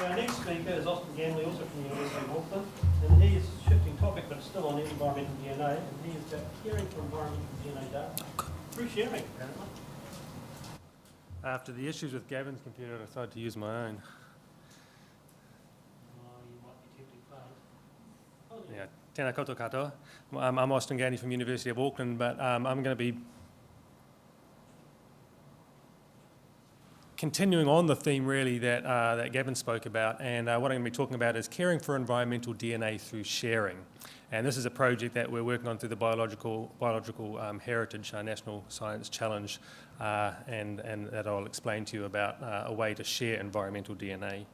So our next speaker is Austen Ganley, also from the University of Auckland, and he is shifting topic, but still on environmental DNA, and he is about caring for environmental DNA data through sharing, apparently. After the issues with Gavin's computer, I decided to use my own. You might be tempting fate. Oh, Yeah, tēnā koutou katoa. I'm Austen Ganley from University of Auckland, but I'm going to be continuing on the theme really that Gavin spoke about, and what I'm going to be talking about is caring for environmental DNA through sharing. And this is a project that we're working on through the Biological Heritage National Science Challenge, and that I'll explain to you about a way to share environmental DNA.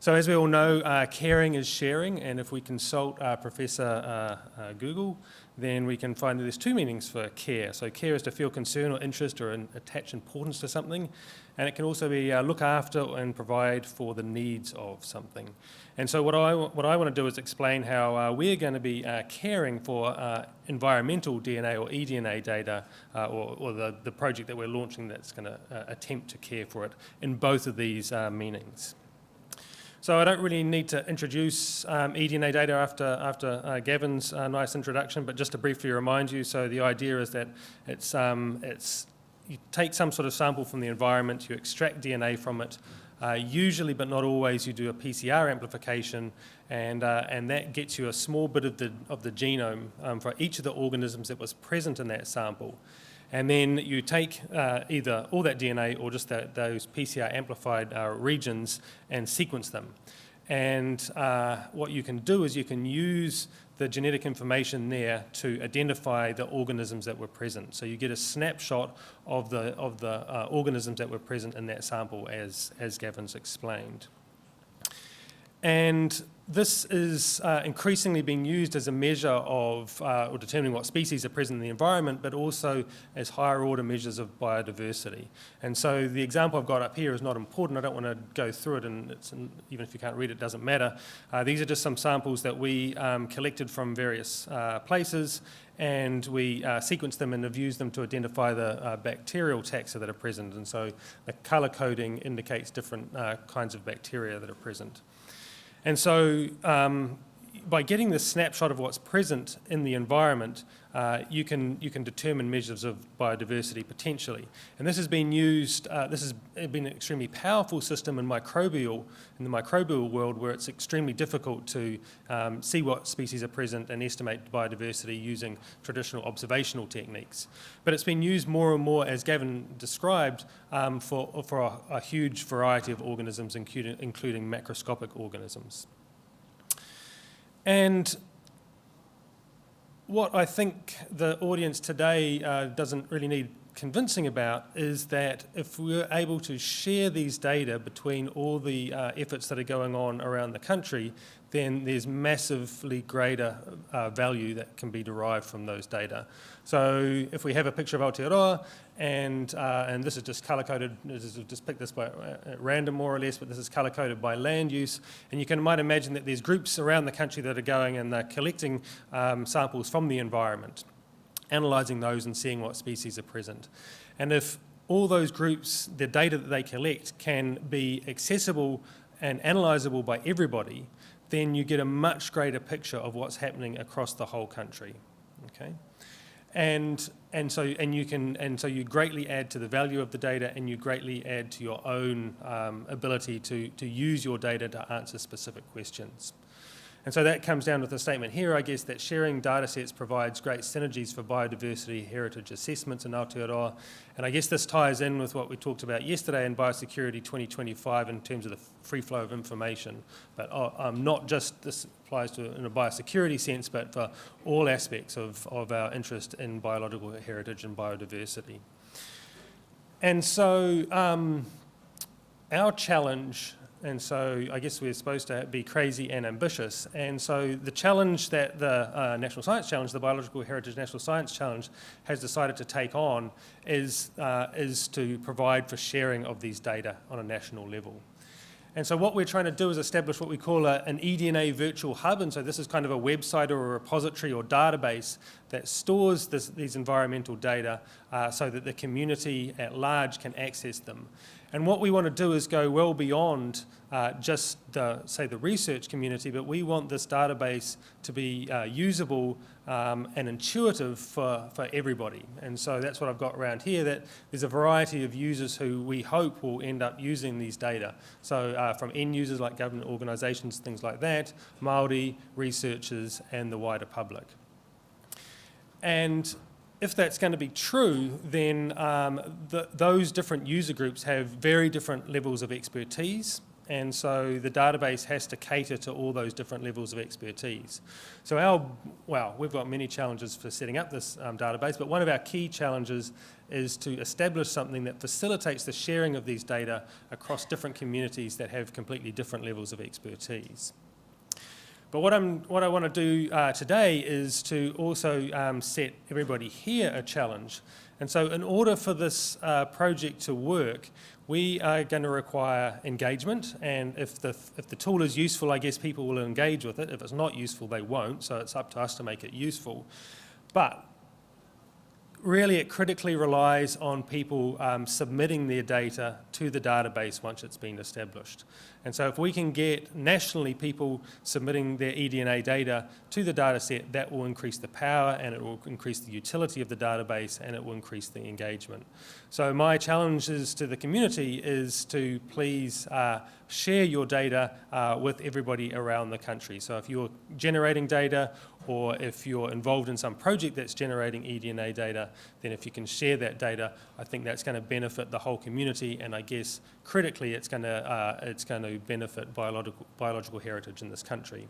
So as we all know, caring is sharing, and if we consult Professor Google, then we can find that there's two meanings for care. So care is to feel concern or interest or attach importance to something, and it can also be look after and provide for the needs of something. And so what I want to do is explain how we're going to be caring for environmental DNA or eDNA data, or the project that we're launching that's going to attempt to care for it in both of these meanings. So I don't really need to introduce eDNA data after Gavin's nice introduction, but just to briefly remind you, so the idea is that it's you take some sort of sample from the environment, you extract DNA from it, usually but not always you do a PCR amplification, and that gets you a small bit of the genome for each of the organisms that was present in that sample. And then you take either all that DNA or just those PCR amplified regions and sequence them. And what you can do is you can use the genetic information there to identify the organisms that were present. So you get a snapshot of the organisms that were present in that sample, as Gavin's explained. And this is increasingly being used as a measure of or determining what species are present in the environment, but also as higher order measures of biodiversity. And so the example I've got up here is not important. I don't want to go through it, and even if you can't read it, it doesn't matter. These are just some samples that we collected from various places, and we sequenced them and have used them to identify the bacterial taxa that are present. And so the colour coding indicates different kinds of bacteria that are present. And so by getting this snapshot of what's present in the environment, you can determine measures of biodiversity potentially. And this has been used, this has been an extremely powerful system in the microbial world, where it's extremely difficult to see what species are present and estimate biodiversity using traditional observational techniques. But it's been used more and more, as Gavin described, for a huge variety of organisms, including macroscopic organisms. And what I think the audience today doesn't really need convincing about is that if we're able to share these data between all the efforts that are going on around the country, then there's massively greater value that can be derived from those data. So if we have a picture of Aotearoa, and this is just colour-coded, just picked this by at random more or less, but this is colour-coded by land use, and you might imagine that there's groups around the country that are going and they're collecting samples from the environment, analysing those and seeing what species are present. And if all those groups, the data that they collect, can be accessible and analysable by everybody, then you get a much greater picture of what's happening across the whole country. Okay, and so you greatly add to the value of the data, and you greatly add to your own ability to use your data to answer specific questions. And so that comes down with the statement here, I guess, that sharing data sets provides great synergies for biodiversity heritage assessments in Aotearoa. And I guess this ties in with what we talked about yesterday in Biosecurity 2025 in terms of the free flow of information. But not just this applies to in a biosecurity sense, but for all aspects of our interest in biological heritage and biodiversity. And so our challenge, and so I guess we're supposed to be crazy and ambitious. And so the challenge that the National Science Challenge, the Biological Heritage National Science Challenge, has decided to take on is to provide for sharing of these data on a national level. And so what we're trying to do is establish what we call an eDNA virtual hub. And so this is kind of a website or a repository or database that stores these environmental data so that the community at large can access them. And what we want to do is go well beyond just the research community, but we want this database to be usable and intuitive for everybody. And so that's what I've got around here, that there's a variety of users who we hope will end up using these data. So from end users like government organisations, things like that, Māori, researchers, and the wider public. And if that's going to be true, then those different user groups have very different levels of expertise, and so the database has to cater to all those different levels of expertise. So we've got many challenges for setting up this database, but one of our key challenges is to establish something that facilitates the sharing of these data across different communities that have completely different levels of expertise. But what I want to do today is to also set everybody here a challenge. And so in order for this project to work, we are going to require engagement, and if the tool is useful, I guess people will engage with it. If it's not useful, they won't, so it's up to us to make it useful. But really, it critically relies on people submitting their data to the database once it's been established. And so if we can get nationally people submitting their eDNA data to the data set, that will increase the power and it will increase the utility of the database and it will increase the engagement. So my challenge to the community is to please share your data with everybody around the country. So if you're generating data or if you're involved in some project that's generating eDNA data, then if you can share that data, I think that's going to benefit the whole community, and I guess critically it's going to benefit biological heritage in this country.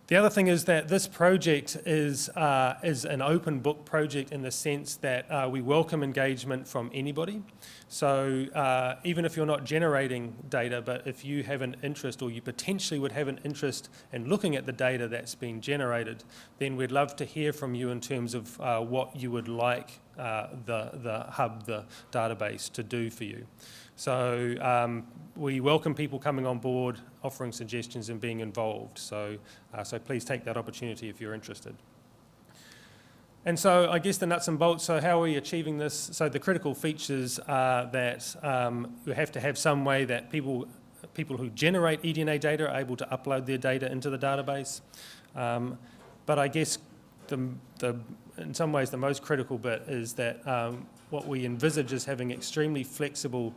The other thing is that this project is an open book project in the sense that we welcome engagement from anybody. So even if you're not generating data, but if you have an interest or you potentially would have an interest in looking at the data that's been generated, then we'd love to hear from you in terms of what you would like the hub, the database, to do for you. So we welcome people coming on board, offering suggestions and being involved. So please take that opportunity if you're interested. And so I guess the nuts and bolts, so how are we achieving this? So the critical features are that you have to have some way that people who generate eDNA data are able to upload their data into the database. But I guess in some ways the most critical bit is that what we envisage is having extremely flexible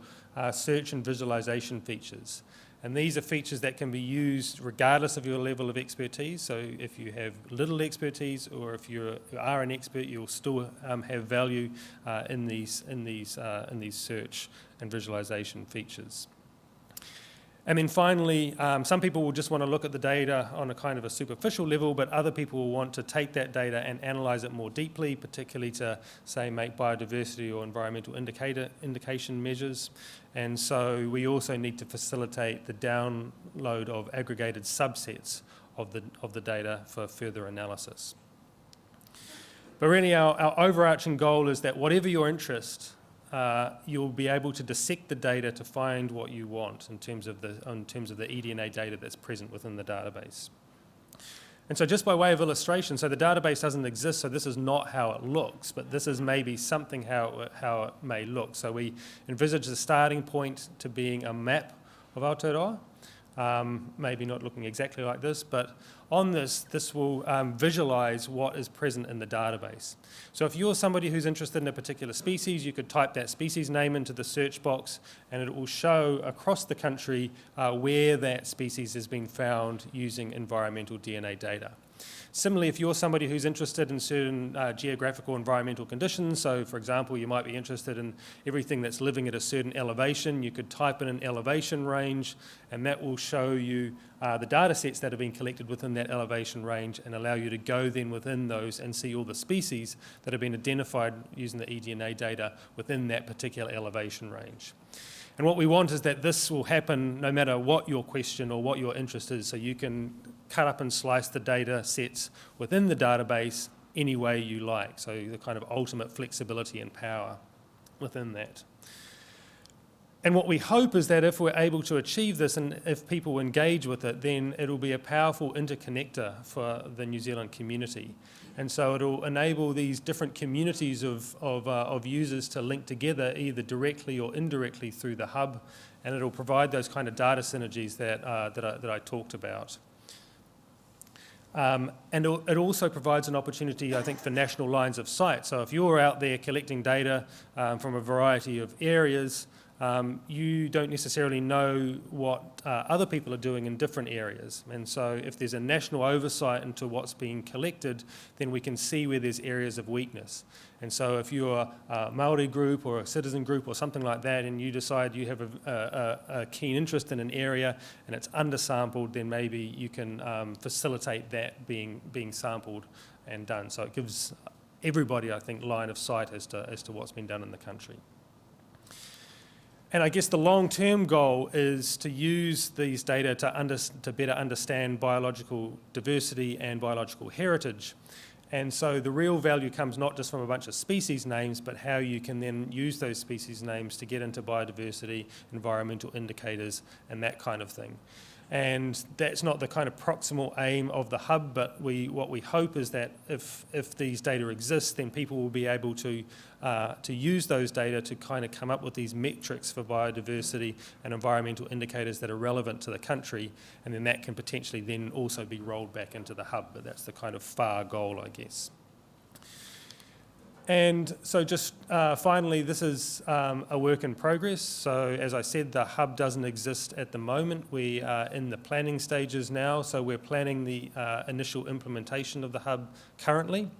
search and visualization features. And these are features that can be used regardless of your level of expertise. So if you have little expertise or if you are an expert, you'll still have value in these search and visualization features. And then finally, some people will just want to look at the data on a kind of a superficial level, but other people will want to take that data and analyse it more deeply, particularly to, say, make biodiversity or environmental indication measures. And so we also need to facilitate the download of aggregated subsets of the data for further analysis. But really our overarching goal is that whatever your interest, you'll be able to dissect the data to find what you want in terms of the eDNA data that's present within the database. And so just by way of illustration, so the database doesn't exist, so this is not how it looks, but this is maybe something how it may look. So we envisage the starting point to being a map of Aotearoa, maybe not looking exactly like this, but on this will visualize what is present in the database. So if you're somebody who's interested in a particular species, you could type that species name into the search box and it will show across the country where that species has been found using environmental DNA data. Similarly, if you're somebody who's interested in certain geographical environmental conditions, so for example, you might be interested in everything that's living at a certain elevation, you could type in an elevation range and that will show you the data sets that have been collected within that elevation range and allow you to go then within those and see all the species that have been identified using the eDNA data within that particular elevation range. And what we want is that this will happen no matter what your question or what your interest is, so you can cut up and slice the data sets within the database any way you like, so the kind of ultimate flexibility and power within that. And what we hope is that if we're able to achieve this and if people engage with it, then it'll be a powerful interconnector for the New Zealand community. And so it'll enable these different communities of users to link together either directly or indirectly through the hub, and it'll provide those kind of data synergies that I talked about. And it also provides an opportunity, I think, for national lines of sight. So if you're out there collecting data from a variety of areas, you don't necessarily know what other people are doing in different areas. And so if there's a national oversight into what's being collected, then we can see where there's areas of weakness. And so if you're a Māori group or a citizen group or something like that, and you decide you have a keen interest in an area and it's undersampled, then maybe you can facilitate that being sampled and done. So it gives everybody, I think, line of sight as to what's been done in the country. And I guess the long-term goal is to use these data to better understand biological diversity and biological heritage. And so the real value comes not just from a bunch of species names, but how you can then use those species names to get into biodiversity, environmental indicators, and that kind of thing. And that's not the kind of proximal aim of the hub, but what we hope is that if these data exist, then people will be able to use those data to kind of come up with these metrics for biodiversity and environmental indicators that are relevant to the country, and then that can potentially then also be rolled back into the hub, but that's the kind of far goal, I guess. And so just finally, this is a work in progress. So as I said, the hub doesn't exist at the moment. We are in the planning stages now, so we're planning the initial implementation of the hub currently.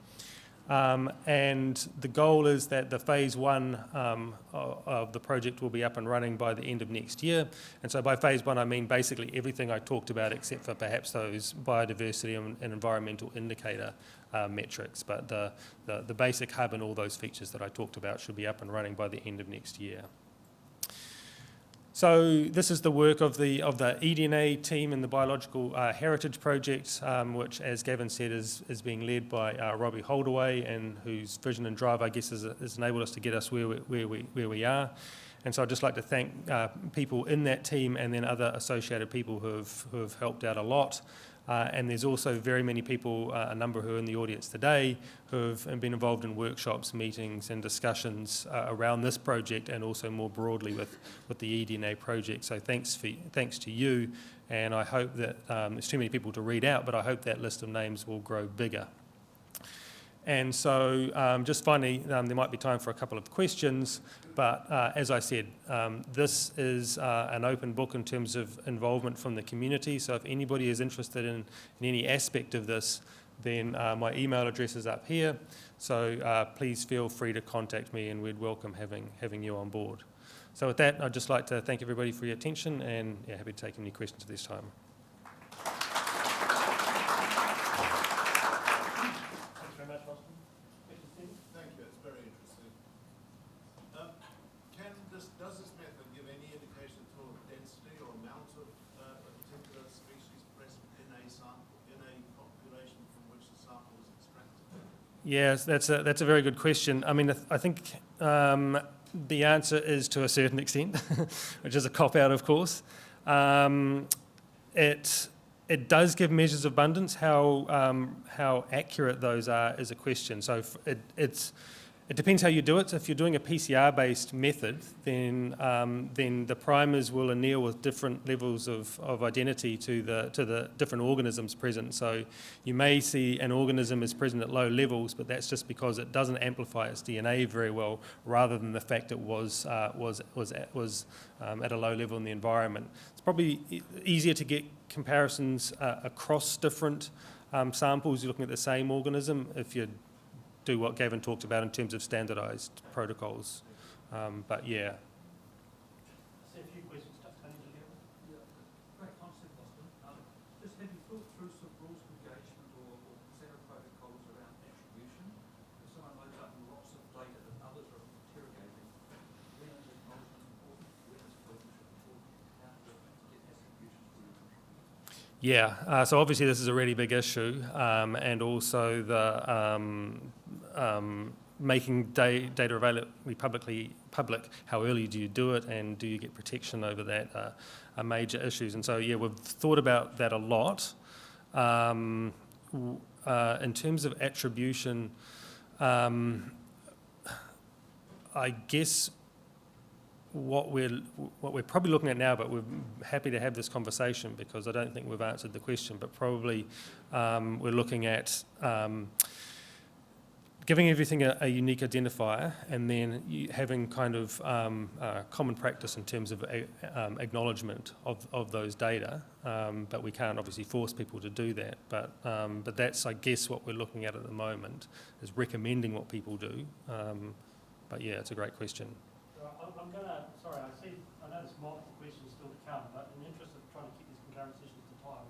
And the goal is that the phase one of the project will be up and running by the end of next year. And so by phase one, I mean basically everything I talked about except for perhaps those biodiversity and environmental indicator metrics. But the basic hub and all those features that I talked about should be up and running by the end of next year. So this is the work of the eDNA team in the Biological Heritage Project, which, as Gavin said, is being led by Robbie Holdaway, and whose vision and drive, I guess, has enabled us to get us where we are. And so I'd just like to thank people in that team and then other associated people who have helped out a lot. And there's also very many people, a number who are in the audience today, who have been involved in workshops, meetings and discussions around this project and also more broadly with the eDNA project. So thanks to you, and I hope that there's too many people to read out, but I hope that list of names will grow bigger. And so just finally, there might be time for a couple of questions, but as I said, this is an open book in terms of involvement from the community. So if anybody is interested in any aspect of this, then my email address is up here. So please feel free to contact me, and we'd welcome having you on board. So with that, I'd just like to thank everybody for your attention, and happy to take any questions at this time. Does this method give any indication at all of density or amount of a particular species present in a population from which the sample is extracted? Yes, that's a very good question. I mean, I think the answer is to a certain extent, which is a cop-out, of course. It does give measures of abundance. How accurate those are is a question. So it depends how you do it. So if you're doing a PCR-based method, then the primers will anneal with different levels of identity to the different organisms present. So you may see an organism is present at low levels, but that's just because it doesn't amplify its DNA very well, rather than the fact it was at a low level in the environment. It's probably easier to get comparisons across different samples. You're looking at the same organism if you do what Gavin talked about in terms of standardised protocols. But yeah. I see a few questions. Yeah, great concept, Austen. Just have you thought through some rules of engagement or set of protocols around attribution? If someone loads up lots of data that others are interrogating, when is acknowledgement important? When is cohesion important? How do you get attributions to you? Yeah, so obviously this is a really big issue, and also making data available public, how early do you do it, and do you get protection over that, are major issues. And so, yeah, we've thought about that a lot. In terms of attribution, I guess what we're probably looking at now, but we're happy to have this conversation because I don't think we've answered the question, but probably we're looking at giving everything a unique identifier, and then having kind of common practice in terms of acknowledgement of those data. But we can't obviously force people to do that. But that's, I guess, what we're looking at the moment, is recommending what people do. But yeah, it's a great question. I'm going to, sorry, I know there's multiple questions still to come, but in the interest of trying to keep these concurrent sessions to time,